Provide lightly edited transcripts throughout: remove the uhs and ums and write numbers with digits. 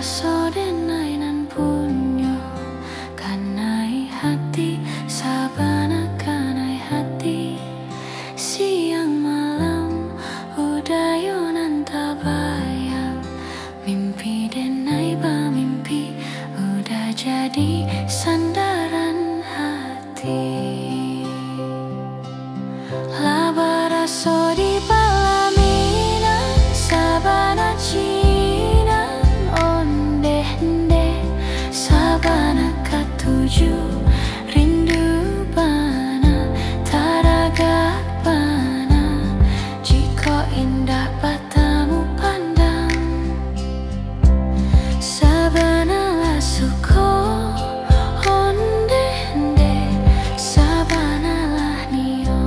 rasa denai nan punyo kanai hati sabana kanai hati siang malam udayo nan tabayang mimpi denai ba mimpi udah jadi sandaran hati laba raso di palaminan sabana cinan onde hende sabana katuju rindu bana taragak bana jika indah batamu pandang sabana lah suko onde hende sabana lah nio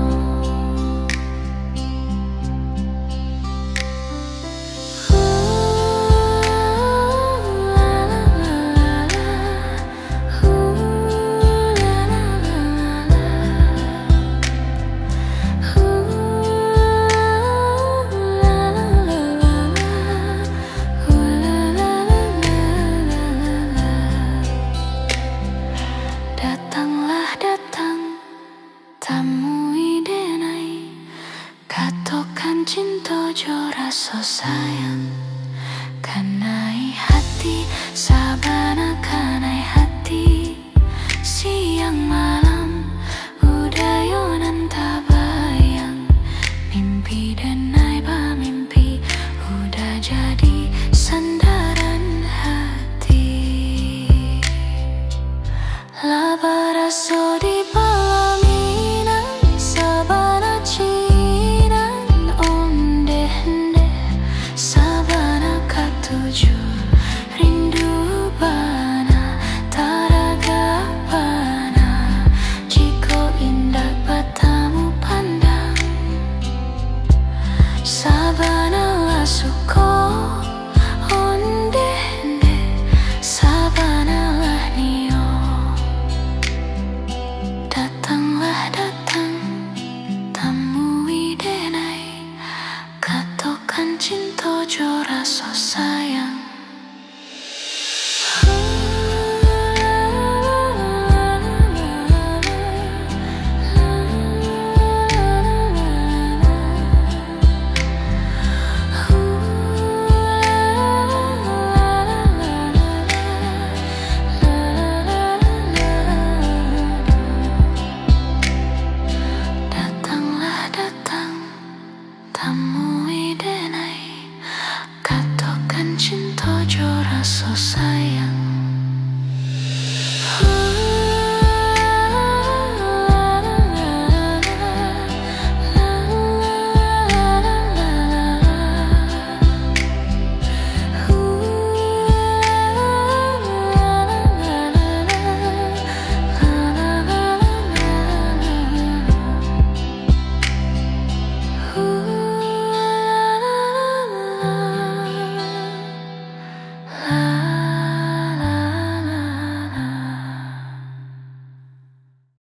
Datanglah datang, tamui denai, katokan cinta jo rasa sayang, kanai hati sabana kanai hati, siang malam udayo nan tabayang, mimpi denai ba mimpi udah jadi sandaran hati. Laba raso di palaminan sabana cinan onde hende sabana katuju rindu bana taraga bana jika indah batamu pandang sabana lah suko onde hende sabana lah nio. Datanglah datang, tamui denai, katokan cinta jo rasa sayang. Datanglah datang, tamui denai, katokan cinta jo rasa sayang.